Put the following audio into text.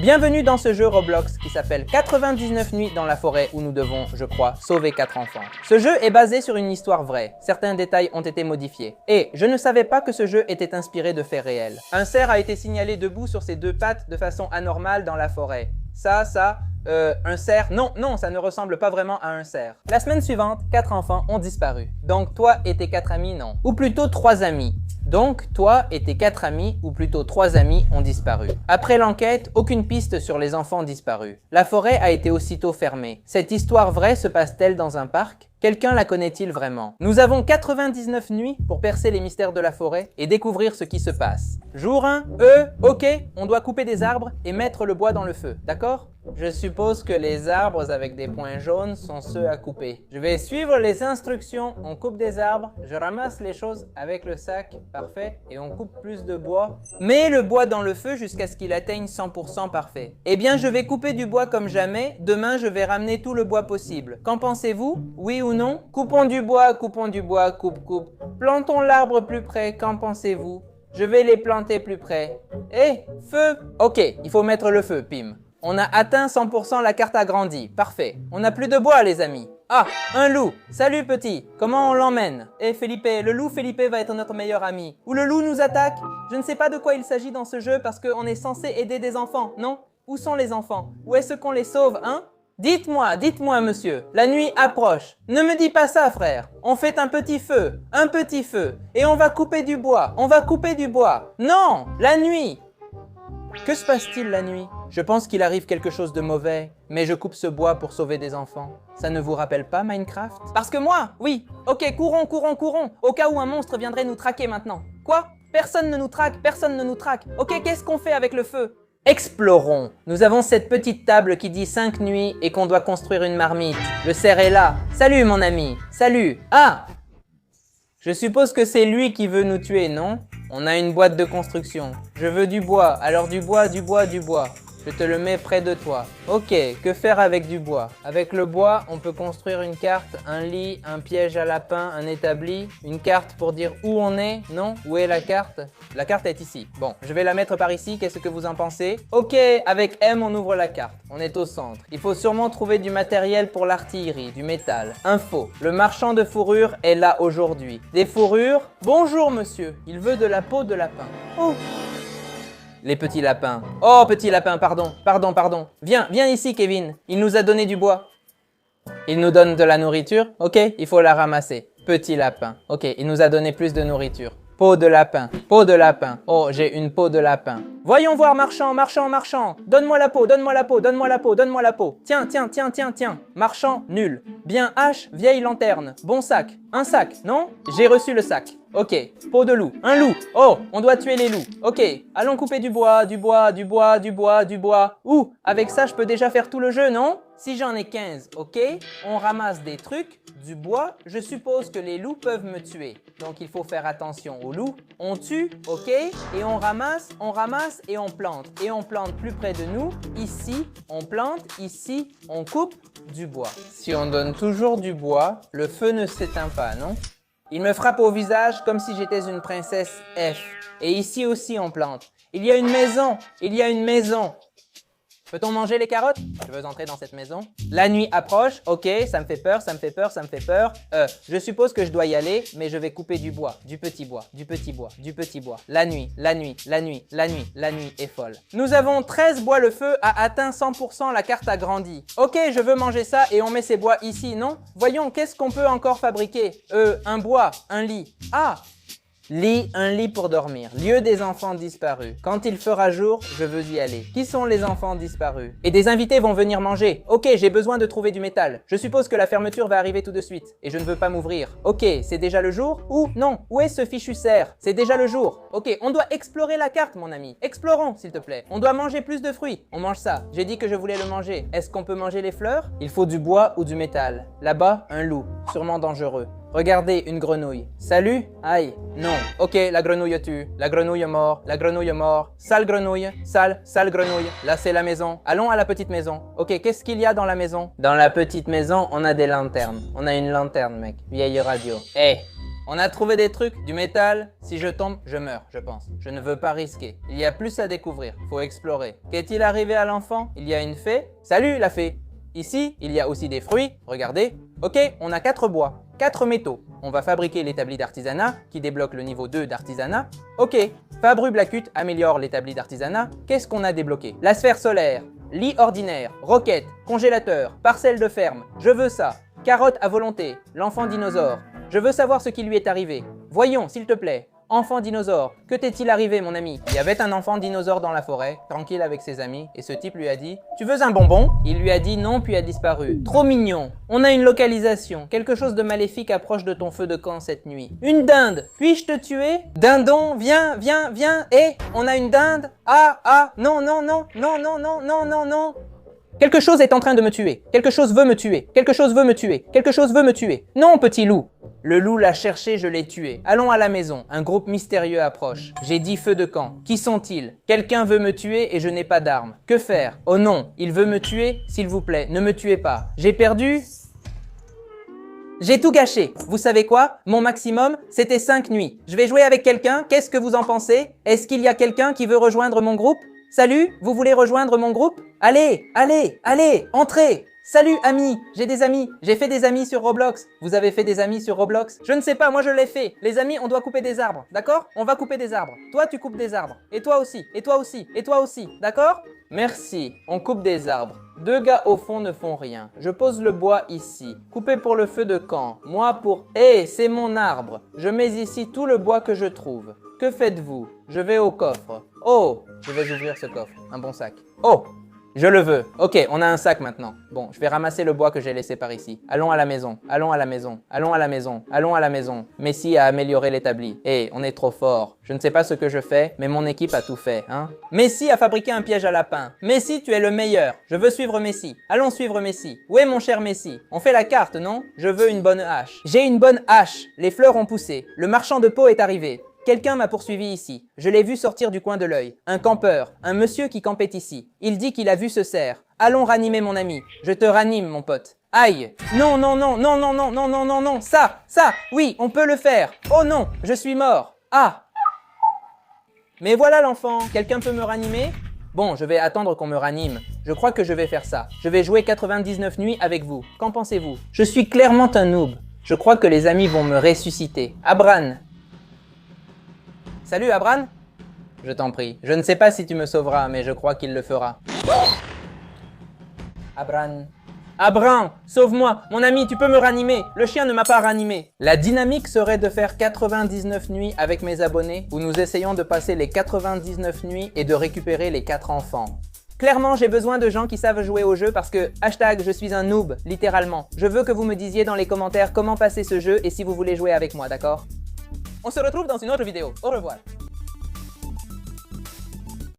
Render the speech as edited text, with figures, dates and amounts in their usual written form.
Bienvenue dans ce jeu Roblox qui s'appelle 99 nuits dans la forêt où nous devons, je crois, sauver 4 enfants. Ce jeu est basé sur une histoire vraie. Certains détails ont été modifiés. Et je ne savais pas que ce jeu était inspiré de faits réels. Un cerf a été signalé debout sur ses 2 pattes de façon anormale dans la forêt. Un cerf, non, ça ne ressemble pas vraiment à un cerf. La semaine suivante, 4 enfants ont disparu. Donc toi et tes 4 amis, non. Ou plutôt 3 amis. Donc, toi et tes 4 amis, ou plutôt 3 amis, ont disparu. Après l'enquête, aucune piste sur les enfants disparus. La forêt a été aussitôt fermée. Cette histoire vraie se passe-t-elle dans un parc? Quelqu'un la connaît-il vraiment? Nous avons 99 nuits pour percer les mystères de la forêt et découvrir ce qui se passe. Jour 1, ok, on doit couper des arbres et mettre le bois dans le feu, d'accord? Je suppose que les arbres avec des points jaunes sont ceux à couper. Je vais suivre les instructions, on coupe des arbres, je ramasse les choses avec le sac, parfait, et on coupe plus de bois. Mets le bois dans le feu jusqu'à ce qu'il atteigne 100% parfait. Eh bien, je vais couper du bois comme jamais, demain je vais ramener tout le bois possible. Qu'en pensez-vous? Oui ou non? Coupons du bois, coupe. Plantons l'arbre plus près, qu'en pensez-vous? Je vais les planter plus près. Feu! Ok, il faut mettre le feu, Pim. On a atteint 100%, la carte a grandi. Parfait. On n'a plus de bois, les amis. Ah, un loup. Salut, petit. Comment on l'emmène? Felipe, le loup Felipe va être notre meilleur ami. Ou le loup nous attaque? Je ne sais pas de quoi il s'agit dans ce jeu parce qu'on est censé aider des enfants, non? Où sont les enfants? Où est-ce qu'on les sauve, hein? Dites-moi, monsieur. La nuit approche. Ne me dis pas ça, frère. On fait un petit feu. Et on va couper du bois. Non, la nuit. Que se passe-t-il la nuit? Je pense qu'il arrive quelque chose de mauvais, mais je coupe ce bois pour sauver des enfants. Ça ne vous rappelle pas Minecraft? Parce que moi, oui. Ok, courons, au cas où un monstre viendrait nous traquer maintenant. Quoi? Personne ne nous traque. Ok, qu'est-ce qu'on fait avec le feu? Explorons. Nous avons cette petite table qui dit 5 nuits et qu'on doit construire une marmite. Le cerf est là. Salut mon ami. Salut. Ah! Je suppose que c'est lui qui veut nous tuer, non? On a une boîte de construction. Je veux du bois. Alors du bois. Je te le mets près de toi. Ok, que faire avec du bois? Avec le bois, on peut construire une carte, un lit, un piège à lapin, un établi, une carte pour dire où on est, non? Où est la carte? La carte est ici. Bon, je vais la mettre par ici, qu'est-ce que vous en pensez? Ok, avec M, on ouvre la carte. On est au centre. Il faut sûrement trouver du matériel pour l'artillerie, du métal. Info, le marchand de fourrure est là aujourd'hui. Des fourrures? Bonjour monsieur, il veut de la peau de lapin. Oh! Les petits lapins. Oh, petit lapin, pardon. Viens ici, Kevin. Il nous a donné du bois. Il nous donne de la nourriture. Ok, il faut la ramasser. Petit lapin. Ok, il nous a donné plus de nourriture. Peau de lapin. Oh, j'ai une peau de lapin. Voyons voir, marchand. Donne-moi la peau. Tiens. Marchand, nul. Bien hache, vieille lanterne. Bon sac. Un sac, non? J'ai reçu le sac. Ok, peau de loup. Un loup. Oh, on doit tuer les loups. Ok, allons couper du bois. Ouh, avec ça, je peux déjà faire tout le jeu, non? Si j'en ai 15, ok? On ramasse des trucs, du bois. Je suppose que les loups peuvent me tuer. Donc, il faut faire attention aux loups. On tue, ok? Et on ramasse et on plante. Et on plante plus près de nous. Ici, on plante. Ici, on coupe du bois. Si on donne toujours du bois, le feu ne s'éteint pas, non? Il me frappe au visage comme si j'étais une princesse F. Et ici aussi, on plante. Il y a une maison. Peut-on manger les carottes? Je veux entrer dans cette maison. La nuit approche. Ok, ça me fait peur. Je suppose que je dois y aller, mais je vais couper du bois. Du petit bois. La nuit est folle. Nous avons 13 bois, le feu a atteint 100%, la carte a grandi. Ok, je veux manger ça et on met ces bois ici, non? Voyons, qu'est-ce qu'on peut encore fabriquer? Un bois, un lit. Ah! Un lit pour dormir. Lieu des enfants disparus. Quand il fera jour, je veux y aller. Qui sont les enfants disparus? Et des invités vont venir manger. Ok, j'ai besoin de trouver du métal. Je suppose que la fermeture va arriver tout de suite. Et je ne veux pas m'ouvrir. Ok, c'est déjà le jour? Ou non? Où est ce fichu cerf? C'est déjà le jour. Ok, on doit explorer la carte, mon ami. Explorons, s'il te plaît. On doit manger plus de fruits. On mange ça. J'ai dit que je voulais le manger. Est-ce qu'on peut manger les fleurs? Il faut du bois ou du métal. Là-bas, un loup. Sûrement dangereux. Regardez, une grenouille. Salut? Aïe. Non. Ok, la grenouille tue. La grenouille mort. Sale grenouille. Sale grenouille. Là, c'est la maison. Allons à la petite maison. Ok, qu'est-ce qu'il y a dans la maison? Dans la petite maison, on a des lanternes. On a une lanterne, mec. Vieille radio. On a trouvé des trucs, du métal. Si je tombe, je meurs, je pense. Je ne veux pas risquer. Il y a plus à découvrir. Faut explorer. Qu'est-il arrivé à l'enfant? Il y a une fée. Salut la fée. Ici, il y a aussi des fruits. Regardez. Ok, on a 4 bois, 4 métaux. On va fabriquer l'établi d'artisanat qui débloque le niveau 2 d'artisanat. Ok, Fabru Blackut améliore l'établi d'artisanat. Qu'est-ce qu'on a débloqué? La sphère solaire, lit ordinaire, roquette, congélateur, parcelle de ferme. Je veux ça. Carotte à volonté, l'enfant dinosaure. Je veux savoir ce qui lui est arrivé. Voyons, s'il te plaît. Enfant dinosaure, que t'est-il arrivé mon ami? Il y avait un enfant dinosaure dans la forêt, tranquille avec ses amis, et ce type lui a dit « Tu veux un bonbon ?» Il lui a dit non puis a disparu. Trop mignon. On a une localisation, quelque chose de maléfique approche de ton feu de camp cette nuit. Une dinde, puis-je te tuer? Dindon, viens, viens, viens, et on a une dinde? Ah, non, non, non, non, non, non, non, non, non. Quelque chose est en train de me tuer. Quelque chose veut me tuer. Quelque chose veut me tuer. Quelque chose veut me tuer. Non, petit loup. Le loup l'a cherché, je l'ai tué. Allons à la maison. Un groupe mystérieux approche. J'ai dit feu de camp. Qui sont-ils? Quelqu'un veut me tuer et je n'ai pas d'arme. Que faire? Oh non, il veut me tuer? S'il vous plaît, ne me tuez pas. J'ai perdu? J'ai tout gâché. Vous savez quoi? Mon maximum, c'était 5 nuits. Je vais jouer avec quelqu'un. Qu'est-ce que vous en pensez? Est-ce qu'il y a quelqu'un qui veut rejoindre mon groupe? Salut, vous voulez rejoindre mon groupe? Allez, allez, allez, entrez! Salut amis, j'ai des amis, j'ai fait des amis sur Roblox. Vous avez fait des amis sur Roblox? Je ne sais pas, moi je l'ai fait. Les amis, on doit couper des arbres, d'accord? On va couper des arbres. Toi tu coupes des arbres. Et toi aussi, et toi aussi, et toi aussi, d'accord? Merci, on coupe des arbres. 2 gars au fond ne font rien. Je pose le bois ici. Coupé pour le feu de camp. Moi pour... c'est mon arbre. Je mets ici tout le bois que je trouve. Que faites-vous? Je vais au coffre. Oh, je vais ouvrir ce coffre. Un bon sac. Oh, je le veux. Ok, on a un sac maintenant. Bon, je vais ramasser le bois que j'ai laissé par ici. Allons à la maison. Allons à la maison. Allons à la maison. Allons à la maison. Messi a amélioré l'établi. On est trop fort. Je ne sais pas ce que je fais, mais mon équipe a tout fait, hein. Messi a fabriqué un piège à lapin. Messi, tu es le meilleur. Je veux suivre Messi. Allons suivre Messi. Où est mon cher Messi? On fait la carte, non? Je veux une bonne hache. J'ai une bonne hache. Les fleurs ont poussé. Le marchand de peau est arrivé. Quelqu'un m'a poursuivi ici. Je l'ai vu sortir du coin de l'œil. Un campeur, un monsieur qui campait ici. Il dit qu'il a vu ce cerf. Allons ranimer mon ami. Je te ranime, mon pote. Aïe! Non, non, non, non, non, non, non, non, non, non, ça, oui, on peut le faire. Oh non, je suis mort. Ah! Mais voilà l'enfant. Quelqu'un peut me ranimer? Bon, je vais attendre qu'on me ranime. Je crois que je vais faire ça. Je vais jouer 99 nuits avec vous. Qu'en pensez-vous? Je suis clairement un noob. Je crois que les amis vont me ressusciter. Abran! Salut Abran? Je t'en prie. Je ne sais pas si tu me sauveras, mais je crois qu'il le fera. Abran. Abran, sauve-moi. Mon ami, tu peux me ranimer. Le chien ne m'a pas ranimé. La dynamique serait de faire 99 nuits avec mes abonnés, où nous essayons de passer les 99 nuits et de récupérer les 4 enfants. Clairement, j'ai besoin de gens qui savent jouer au jeu parce que #je suis un noob, littéralement. Je veux que vous me disiez dans les commentaires comment passer ce jeu et si vous voulez jouer avec moi, d'accord? On se retrouve dans une autre vidéo. Au revoir.